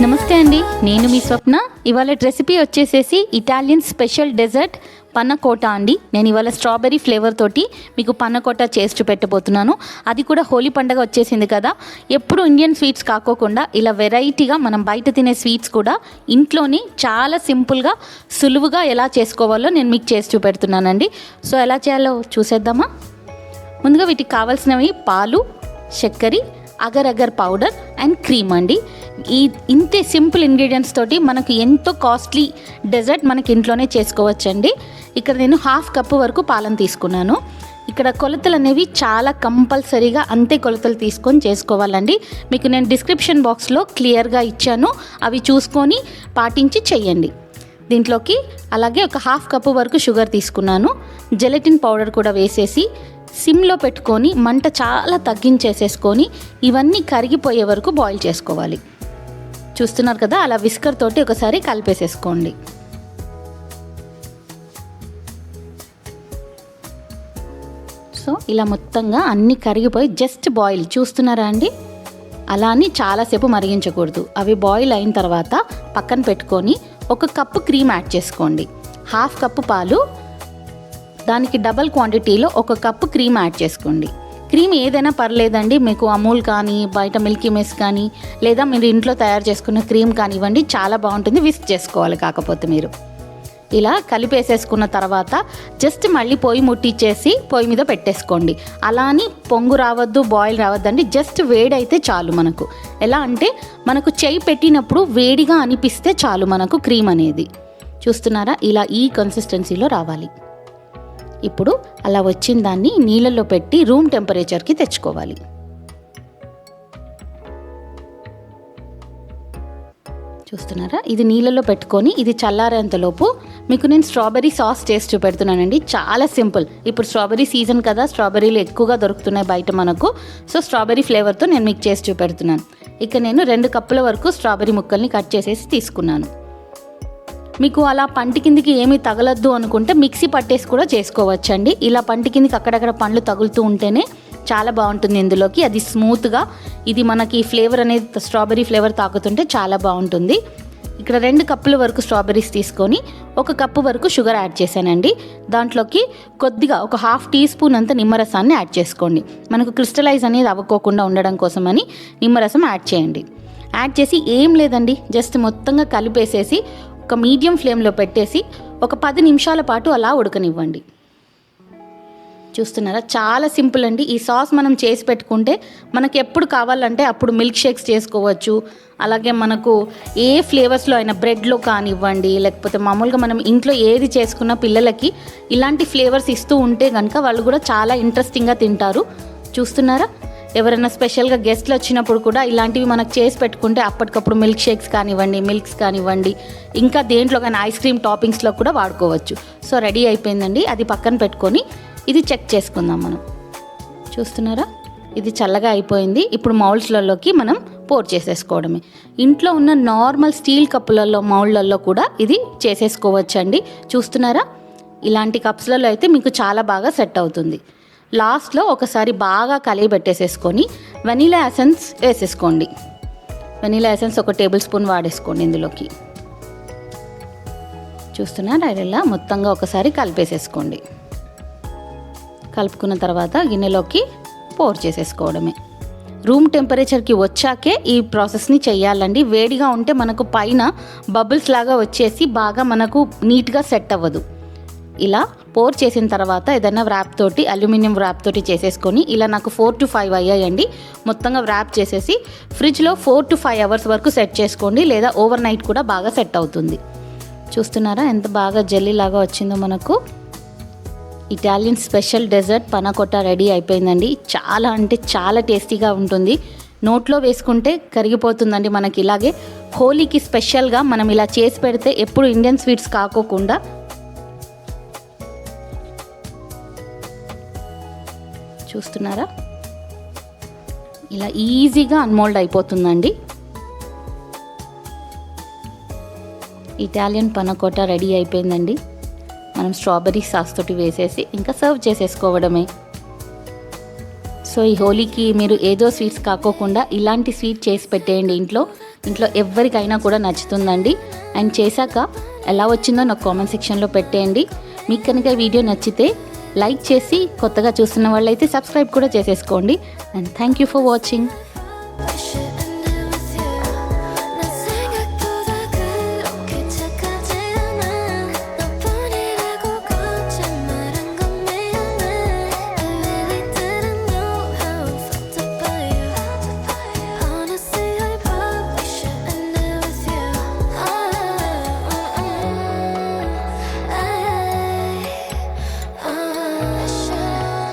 నమస్తే అండి, నేను మీ స్వప్న. ఇవాళ రెసిపీ వచ్చేసేసి ఇటాలియన్ స్పెషల్ డెజర్ట్ పన్నకోటా అండి. నేను ఇవాళ స్ట్రాబెర్రీ ఫ్లేవర్ తోటి మీకు పన్నకోటా చేసి చూపెట్టబోతున్నాను. అది కూడా హోలీ పండుగ వచ్చేసింది కదా, ఎప్పుడు ఇండియన్ స్వీట్స్ కాకోకుండా ఇలా వెరైటీగా మనం బయట తినే స్వీట్స్ కూడా ఇంట్లోనే చాలా సింపుల్గా సులువుగా ఎలా చేసుకోవాలో నేను మీకు చేసి చూపెడుతున్నానండి. సో ఎలా చేయాలో చూసేద్దామా? ముందుగా వీటికి కావాల్సినవి పాలు, చక్కెర, agar agar powder and cream అండి. ఇంతే సింపుల్ ఇంగ్రీడియంట్స్ తోటి మనకు ఎంతో కాస్ట్లీ డెజర్ట్ మనకి ఇంట్లోనే చేసుకోవచ్చండి. ఇక్కడ నేను 1/2 కప్పు వరకు పాలను తీసుకున్నాను. ఇక్కడ కొలతలు అనేవి చాలా కంపల్సరీగా అంతే కొలతలు తీసుకొని చేసుకోవాలండి. మీకు నేను డిస్క్రిప్షన్ బాక్స్లో క్లియర్గా ఇచ్చాను, అవి చూసుకొని పాటించి చెయ్యండి. దీంట్లోకి అలాగే ఒక 1/2 కప్పు వరకు షుగర్ తీసుకున్నాను. జెలటిన్ పౌడర్ కూడా వేసేసి సిమ్లో పెట్టుకొని మంట చాలా తగ్గించేసేసుకొని ఇవన్నీ కరిగిపోయే వరకు బాయిల్ చేసుకోవాలి. చూస్తున్నారు కదా, అలా విస్కర్ తోటి ఒకసారి కలిపేసేసుకోండి. సో ఇలా మొత్తంగా అన్నీ కరిగిపోయి జస్ట్ బాయిల్, చూస్తున్నారా అండి? అలా అని చాలాసేపు మరిగించకూడదు. అవి బాయిల్ అయిన తర్వాత పక్కన పెట్టుకొని 1 కప్పు క్రీమ్ యాడ్ చేసుకోండి. 1/2 కప్పు పాలు, దానికి డబల్ క్వాంటిటీలో 1 కప్పు క్రీమ్ యాడ్ చేసుకోండి. క్రీమ్ ఏదైనా పర్లేదండి, మీకు అమూల్ కానీ బయట మిల్కీ మిస్ కానీ లేదా మీరు ఇంట్లో తయారు చేసుకున్న క్రీమ్ కానివ్వండి, చాలా బాగుంటుంది. విస్క్ చేసుకోవాలి. కాకపోతే మీరు ఇలా కలిపేసేసుకున్న తర్వాత జస్ట్ మళ్ళీ పొయ్యి ముట్టించేసి పొయ్యి మీద పెట్టేసుకోండి. అలా అని పొంగు రావద్దు, బాయిల్ రావద్దండి, జస్ట్ వేడైతే చాలు. మనకు ఎలా అంటే మనకు చెయ్యి పెట్టినప్పుడు వేడిగా అనిపిస్తే చాలు మనకు క్రీమ్ అనేది. చూస్తున్నారా, ఇలా ఈ కన్సిస్టెన్సీలో రావాలి. ఇప్పుడు అలా వచ్చిన దాన్ని నీళ్ళల్లో పెట్టి రూమ్ టెంపరేచర్కి తెచ్చుకోవాలి. చూస్తున్నారా, ఇది నీళ్ళలో పెట్టుకొని ఇది చల్లారేంతలోపు మీకు నేను స్ట్రాబెర్రీ సాస్ చేసి చూపెడుతున్నానండి. చాలా సింపుల్. ఇప్పుడు స్ట్రాబెర్రీ సీజన్ కదా, స్ట్రాబెర్రీలు ఎక్కువగా దొరుకుతున్నాయి బయట మనకు. సో స్ట్రాబెర్రీ ఫ్లేవర్తో నేను మీకు చేసి చూపెడుతున్నాను. ఇక నేను 2 కప్పుల వరకు స్ట్రాబెర్రీ ముక్కల్ని కట్ చేసేసి తీసుకున్నాను. మీకు అలా పంటి కిందికి ఏమీ తగలద్దు అనుకుంటే మిక్సీ పట్టేసి కూడా చేసుకోవచ్చండి. ఇలా పంటి కిందికి అక్కడక్కడ పండ్లు తగులుతూ ఉంటేనే చాలా బాగుంటుంది ఇందులోకి. అది స్మూత్గా ఇది మనకి ఫ్లేవర్ అనేది స్ట్రాబెర్రీ ఫ్లేవర్ తాకుతుంటే చాలా బాగుంటుంది. ఇక్కడ 2 కప్పుల వరకు స్ట్రాబెర్రీస్ తీసుకొని 1 కప్పు వరకు షుగర్ యాడ్ చేశానండి. దాంట్లోకి కొద్దిగా ఒక 1/2 టీ స్పూన్ అంత నిమ్మరసాన్ని యాడ్ చేసుకోండి. మనకు క్రిస్టలైజ్ అనేది అవ్వకోకుండా ఉండడం కోసమని నిమ్మరసం యాడ్ చేయండి. యాడ్ చేసి ఏం లేదండి, జస్ట్ మొత్తంగా కలిపేసేసి ఒక మీడియం ఫ్లేమ్లో పెట్టేసి ఒక 10 నిమిషాల పాటు అలా ఉడకనివ్వండి. చూస్తున్నారా, చాలా సింపుల్ అండి. ఈ సాస్ మనం చేసి పెట్టుకుంటే మనకి ఎప్పుడు కావాలంటే అప్పుడు మిల్క్ షేక్స్ చేసుకోవచ్చు. అలాగే మనకు ఏ ఫ్లేవర్స్లో అయినా బ్రెడ్లో కానివ్వండి, లేకపోతే మామూలుగా మనం ఇంట్లో ఏది చేసుకున్న పిల్లలకి ఇలాంటి ఫ్లేవర్స్ ఇస్తూ ఉంటే కనుక వాళ్ళు కూడా చాలా ఇంట్రెస్టింగ్గా తింటారు. చూస్తున్నారా, ఎవరైనా స్పెషల్గా గెస్ట్లు వచ్చినప్పుడు కూడా ఇలాంటివి మనకు చేసి పెట్టుకుంటే అప్పటికప్పుడు మిల్క్ షేక్స్ కానివ్వండి, మిల్క్స్ కానివ్వండి, ఇంకా దేంట్లో కానీ ఐస్ క్రీమ్ టాపింగ్స్లో కూడా వాడుకోవచ్చు. సో రెడీ అయిపోయిందండి. అది పక్కన పెట్టుకొని ఇది చెక్ చేసుకుందాం మనం. చూస్తున్నారా, ఇది చల్లగా అయిపోయింది. ఇప్పుడు మౌల్స్లలోకి మనం పోర్ చేసేసుకోవడమే. ఇంట్లో ఉన్న నార్మల్ స్టీల్ కప్పులలో మౌల్డ్లలో కూడా ఇది చేసేసుకోవచ్చండి. చూస్తున్నారా, ఇలాంటి కప్స్లలో అయితే మీకు చాలా బాగా సెట్ అవుతుంది. లాస్ట్లో ఒకసారి బాగా కలియబెట్టేసేసుకొని వెనీలా ఎసెన్స్ వేసేసుకోండి. వెనీలా ఎసెన్స్ 1 టేబుల్ స్పూన్ వాడేసుకోండి ఇందులోకి. చూస్తున్నారా, ఇలా మొత్తంగా ఒకసారి కలిపేసేసుకోండి. కలుపుకున్న తర్వాత గిన్నెలోకి పోర్ చేసేసుకోవడమే. రూమ్ టెంపరేచర్కి వచ్చాకే ఈ ప్రాసెస్ని చెయ్యాలండి. వేడిగా ఉంటే మనకు పైన బబుల్స్ లాగా వచ్చేసి బాగా మనకు నీట్గా సెట్ అవ్వదు. ఇలా పోర్ చేసిన తర్వాత ఏదైనా వ్రాప్ తోటి, అల్యూమినియం వ్రాప్ తోటి చేసేసుకొని ఇలా నాకు 4 to 5 అయ్యాయండి. మొత్తంగా వ్రాప్ చేసేసి ఫ్రిడ్జ్లో 4 to 5 అవర్స్ వరకు సెట్ చేసుకోండి, లేదా ఓవర్ నైట్ కూడా బాగా సెట్ అవుతుంది. చూస్తున్నారా, ఎంత బాగా జెల్లీ లాగా వచ్చిందో మనకు. ఇటాలియన్ స్పెషల్ డెజర్ట్ పనకోటా రెడీ అయిపోయిందండి. చాలా అంటే చాలా టేస్టీగా ఉంటుంది. నోట్లో వేసుకుంటే కరిగిపోతుందండి మనకి. ఇలాగే హోలీకి స్పెషల్గా మనం ఇలా చేసి పెడితే ఎప్పుడు ఇండియన్ స్వీట్స్ కాకోకుండా చూస్తున్నారా, ఇలా ఈజీగా అన్మోల్డ్ అయిపోతుందండి. ఇటాలియన్ పనకోటా రెడీ అయిపోయిందండి. మనం స్ట్రాబెర్రీ సాస్ తోటి వేసేసి ఇంకా సర్వ్ చేసేసుకోవడమే. సో ఈ హోలీకి మీరు ఏదో స్వీట్స్ కాకోకుండా ఇలాంటి స్వీట్ చేసి పెట్టేయండి ఇంట్లో ఎవరికైనా కూడా నచ్చుతుందండి. అండ్ చేశాక ఎలా వచ్చిందో నాకు కామెంట్ సెక్షన్లో పెట్టేయండి. మీకు కనుక ఈ వీడియో నచ్చితే లైక్ చేసి కొత్తగా చూస్తున్న వాళ్ళైతే సబ్స్క్రైబ్ కూడా చేసేసుకోండి. And thank you for watching.